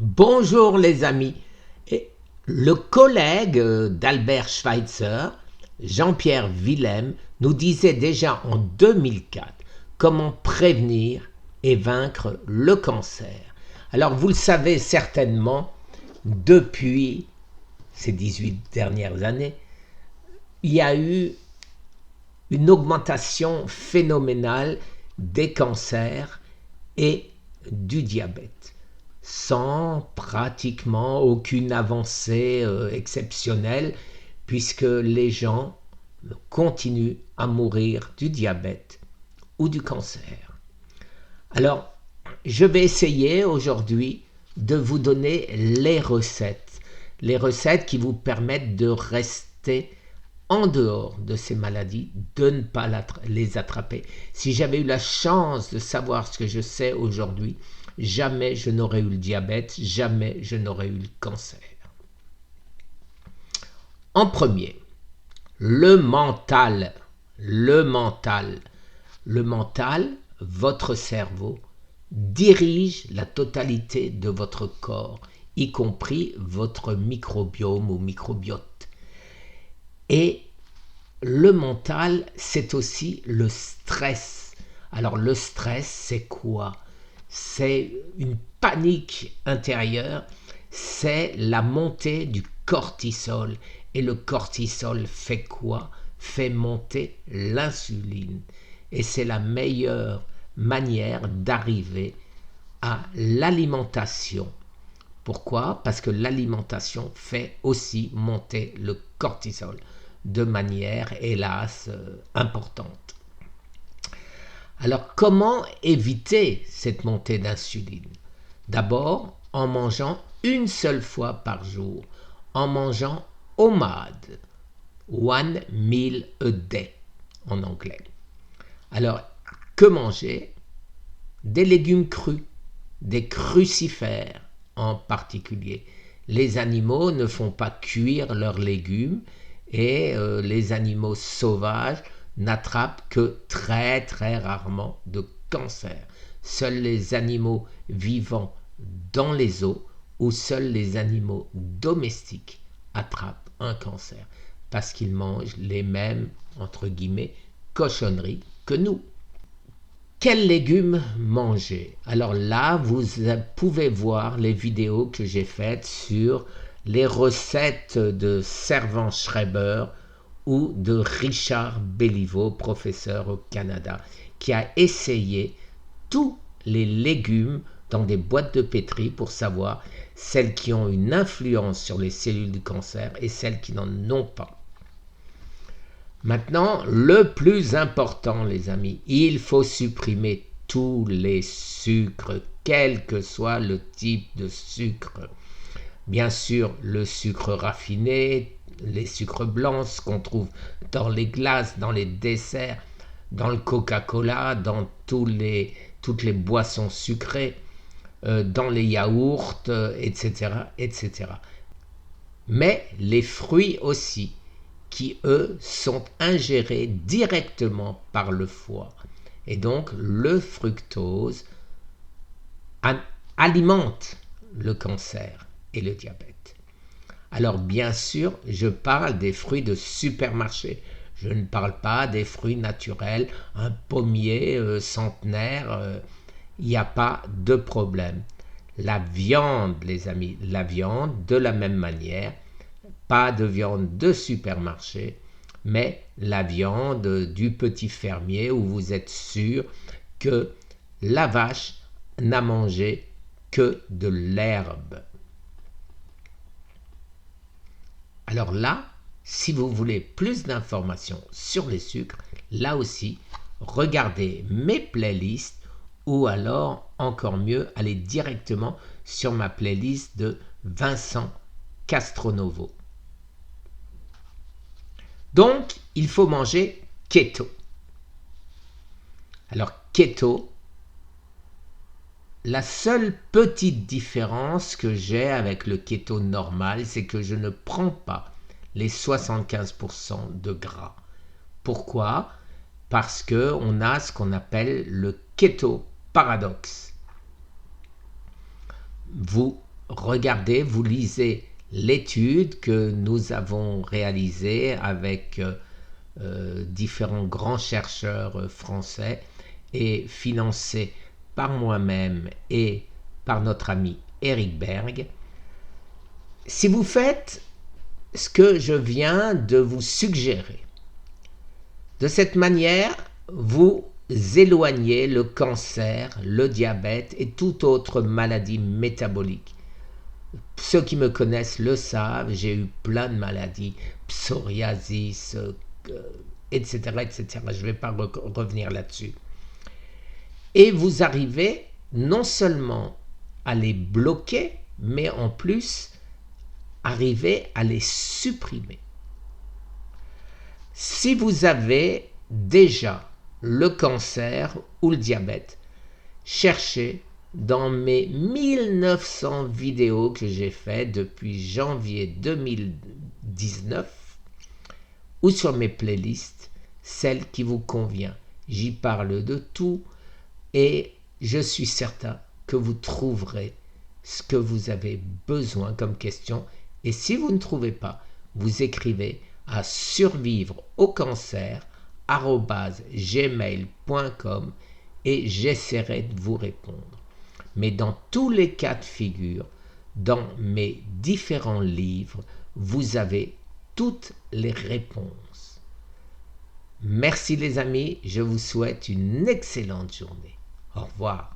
Bonjour les amis. Et le collègue d'Albert Schweitzer, Jean-Pierre Willem, nous disait déjà en 2004 comment prévenir et vaincre le cancer. Alors vous le savez certainement, depuis ces 18 dernières années, il y a eu une augmentation phénoménale des cancers et du diabète, sans pratiquement aucune avancée exceptionnelle, puisque les gens continuent à mourir du diabète ou du cancer. Alors, je vais essayer aujourd'hui de vous donner les recettes qui vous permettent de rester en dehors de ces maladies, de ne pas les attraper. Si j'avais eu la chance de savoir ce que je sais aujourd'hui, jamais je n'aurais eu le diabète, jamais je n'aurais eu le cancer. En premier, le mental. Le mental. Le mental, votre cerveau, dirige la totalité de votre corps, y compris votre microbiome ou microbiote. Et le mental, c'est aussi le stress. Alors le stress, c'est quoi? C'est une panique intérieure, c'est la montée du cortisol. Et le cortisol fait quoi? Fait monter l'insuline. Et c'est la meilleure manière d'arriver à l'alimentation. Pourquoi? Parce que l'alimentation fait aussi monter le cortisol de manière, hélas, importante. Alors, comment éviter cette montée d'insuline? D'abord, en mangeant une seule fois par jour, en mangeant OMAD, One Meal a Day en anglais. Alors, que manger? Des légumes crus, des crucifères en particulier. Les animaux ne font pas cuire leurs légumes et les animaux sauvages n'attrapent que très très rarement de cancer. Seuls les animaux vivant dans les eaux ou seuls les animaux domestiques attrapent un cancer parce qu'ils mangent les mêmes, entre guillemets, cochonneries que nous. Quels légumes manger? Alors là, vous pouvez voir les vidéos que j'ai faites sur les recettes de Servan Schreiber ou de Richard Béliveau, professeur au Canada, qui a essayé tous les légumes dans des boîtes de pétri pour savoir celles qui ont une influence sur les cellules du cancer et celles qui n'en ont pas. Maintenant, le plus important, les amis, il faut supprimer tous les sucres, quel que soit le type de sucre. Bien sûr, le sucre raffiné, les sucres blancs, ce qu'on trouve dans les glaces, dans les desserts, dans le Coca-Cola, dans toutes les boissons sucrées, dans les yaourts, etc., etc. Mais les fruits aussi, qui, eux, sont ingérés directement par le foie. Et donc, le fructose alimente le cancer et le diabète. Alors, bien sûr, je parle des fruits de supermarché. Je ne parle pas des fruits naturels, un pommier centenaire, il n'y a pas de problème. La viande, les amis, la viande, de la même manière, pas de viande de supermarché, mais la viande du petit fermier où vous êtes sûr que la vache n'a mangé que de l'herbe. Alors là, si vous voulez plus d'informations sur les sucres, là aussi, regardez mes playlists ou alors, encore mieux, allez directement sur ma playlist de Vincent Castronovo. Donc, il faut manger keto. Alors, keto, la seule petite différence que j'ai avec le keto normal, c'est que je ne prends pas les 75% de gras. Pourquoi? Parce qu'on a ce qu'on appelle le keto paradoxe. Vous regardez, vous lisez l'étude que nous avons réalisée avec différents grands chercheurs français et financée par moi-même et par notre ami Eric Berg. Si vous faites ce que je viens de vous suggérer, de cette manière, vous éloignez le cancer, le diabète et toute autre maladie métabolique. Ceux qui me connaissent le savent, j'ai eu plein de maladies, psoriasis, etc., etc. Je ne vais pas revenir là-dessus. Et vous arrivez non seulement à les bloquer, mais en plus, arriver à les supprimer. Si vous avez déjà le cancer ou le diabète, cherchez dans mes 1900 vidéos que j'ai faites depuis janvier 2019 ou sur mes playlists, celle qui vous convient. J'y parle de tout et je suis certain que vous trouverez ce que vous avez besoin comme question. Et si vous ne trouvez pas, vous écrivez à survivreaucancer@gmail.com et j'essaierai de vous répondre. Mais dans tous les cas de figure, dans mes différents livres, vous avez toutes les réponses. Merci les amis, je vous souhaite une excellente journée. Au revoir.